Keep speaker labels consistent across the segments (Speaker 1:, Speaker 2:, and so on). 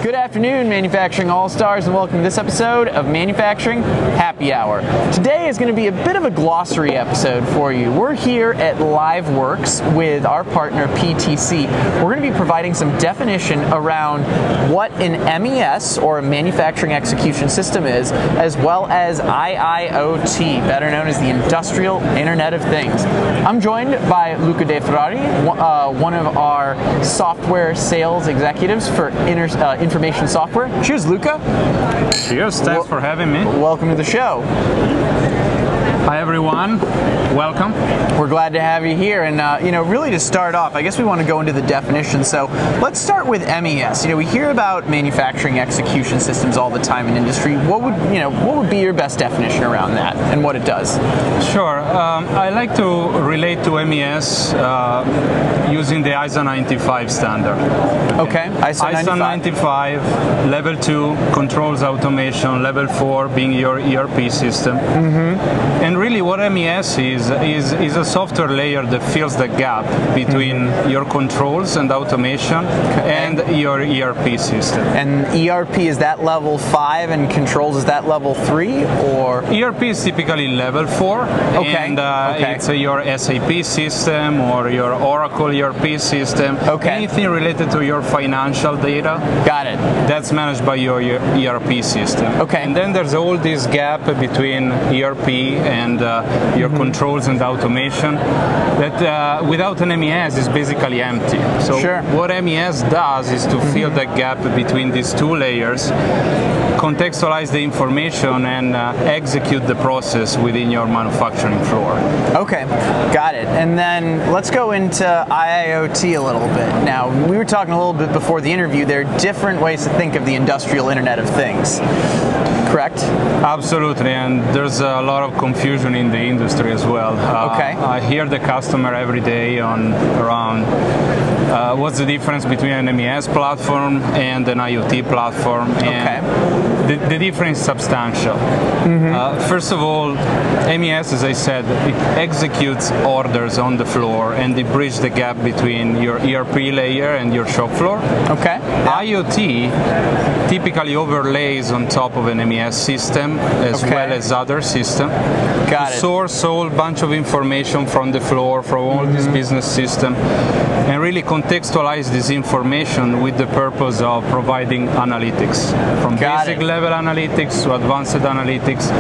Speaker 1: Good afternoon, Manufacturing All-Stars, and welcome to this episode of Manufacturing Happy Hour. Today is going to be a bit of a glossary episode for you. We're here at LiveWorx with our partner PTC. We're going to be providing some definition around what an MES, or a Manufacturing Execution System, is, as well as IIoT, better known as the Industrial Internet of Things. I'm joined by Luca De Ferrari, one of our software sales executives for information software. Cheers, Luca.
Speaker 2: Cheers, thanks for having me.
Speaker 1: Welcome to the show.
Speaker 2: Hi everyone, welcome.
Speaker 1: We're glad to have you here, and really to start off, I guess we want to go into the definition. So let's start with MES. We hear about manufacturing execution systems all the time in industry. What would be your best definition around that and what it does?
Speaker 2: Sure. I like to relate to MES using the ISO 95 standard.
Speaker 1: Okay. ISO 95,
Speaker 2: level 2 controls automation, level 4 being your ERP system. And really what MES is a software layer that fills the gap between your controls and automation and your ERP system.
Speaker 1: And ERP, is that level 5 and controls is that level 3, or?
Speaker 2: ERP is typically level 4, and it's your SAP system or your Oracle ERP system. Anything related to your financial data.
Speaker 1: Got it.
Speaker 2: That's managed by your ERP system. And then there's all this gap between ERP and your controls and automation that without an MES is basically empty. So what MES does is to fill the gap between these two layers, contextualize the information, and execute the process within your manufacturing floor.
Speaker 1: Okay, got it. And then let's go into IIoT a little bit. Now, we were talking a little bit before the interview, there are different ways to think of the Industrial Internet of Things. Correct?
Speaker 2: Absolutely, and there's a lot of confusion in the industry as well. I hear the customer every day around what's the difference between an MES platform and an IoT platform, and the difference is substantial. First of all, MES, as I said, it executes orders on the floor and it bridges the gap between your ERP layer and your shop floor. IoT typically overlays on top of an MES system as well as other systems to source a whole bunch of information from the floor, from all this business system, and really contextualize this information with the purpose of providing analytics, from basic level analytics to advanced analytics.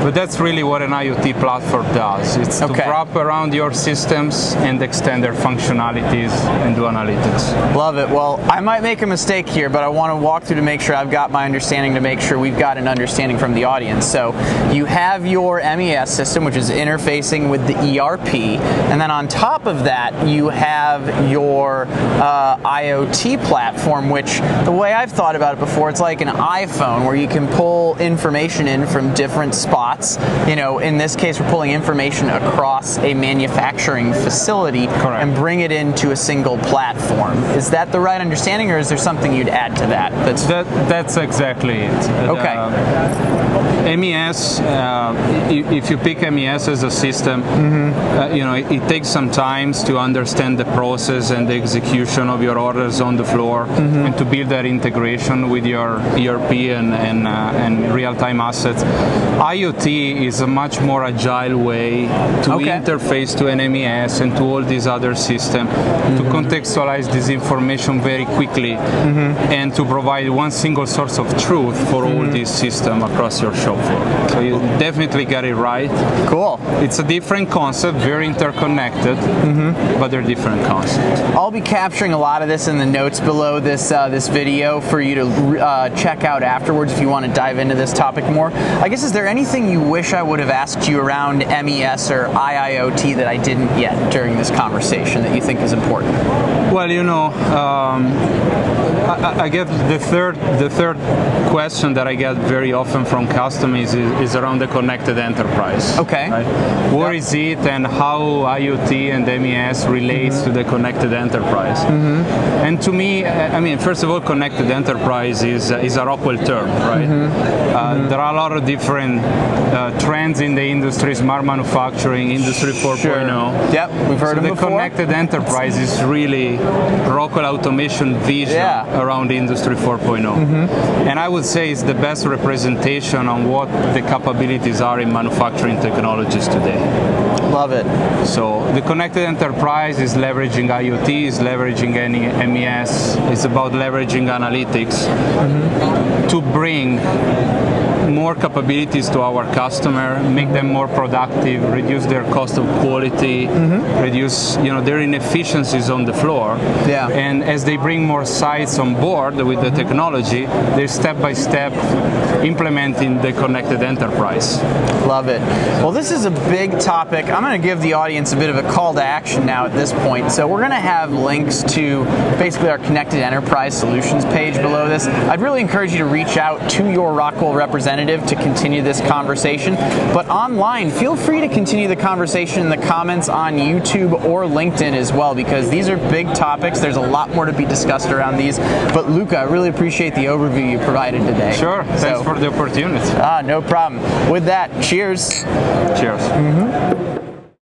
Speaker 2: But that's really what an IoT platform does. It's to wrap around your systems and extend their functionalities and do analytics.
Speaker 1: Love it. Well, I might make a mistake here, but I want to walk through to make sure I've got my understanding, to make sure we've got an understanding from the audience. So you have your MES system, which is interfacing with the ERP, and then on top of that you have your IoT platform, which the way I've thought about it before, it's like an iPhone where you can pull information in from different spots. In this case we're pulling information across a manufacturing facility and bring it into a single platform. Is that the right understanding, or is there something you'd add to that?
Speaker 2: That's exactly it. MES, if you pick MES as a system, it takes some time to understand the process and the execution of your orders on the floor, and to build that integration with your ERP and real-time assets. IoT is a much more agile way to interface to an MES and to all these other systems, to contextualize this information very quickly, and to provide one single source of truth for all these systems across your shop floor. So you definitely got it right.
Speaker 1: Cool.
Speaker 2: It's a different concept, very interconnected, but they're different concepts.
Speaker 1: I'll be capturing a lot of this in the notes below this video for you to check out afterwards if you want to dive into this topic more. I guess, is there anything you wish I would have asked you around MES or IIoT that I didn't yet during this conversation that you think is important?
Speaker 2: Well, I get the third question that I get very often from customers is around the connected enterprise. Right? What is it, and how IoT and MES relates to the connected enterprise? And to me, first of all, connected enterprise is a Rockwell term, right? There are a lot of different trends in the industry, smart manufacturing, Industry 4.0.
Speaker 1: Yep, we've heard of it before.
Speaker 2: The connected enterprise is really Rockwell automation vision around Industry 4.0. And I would say it's the best representation on what the capabilities are in manufacturing technologies today.
Speaker 1: Love it.
Speaker 2: So the connected enterprise is leveraging IoT, is leveraging any MES, it's about leveraging analytics to bring more capabilities to our customer, make them more productive, reduce their cost of quality, reduce their inefficiencies on the floor.
Speaker 1: Yeah.
Speaker 2: And as they bring more sites on board with the technology, they're step by step implementing the connected enterprise.
Speaker 1: Love it. Well, this is a big topic. I'm going to give the audience a bit of a call to action now at this point. So we're going to have links to basically our Connected Enterprise Solutions page below this. I'd really encourage you to reach out to your Rockwell representative to continue this conversation. But online, feel free to continue the conversation in the comments on YouTube or LinkedIn as well, because these are big topics. There's a lot more to be discussed around these. But Luca, I really appreciate the overview you provided today.
Speaker 2: Sure. Thanks for the opportunity.
Speaker 1: No problem. With that, cheers.
Speaker 2: Cheers.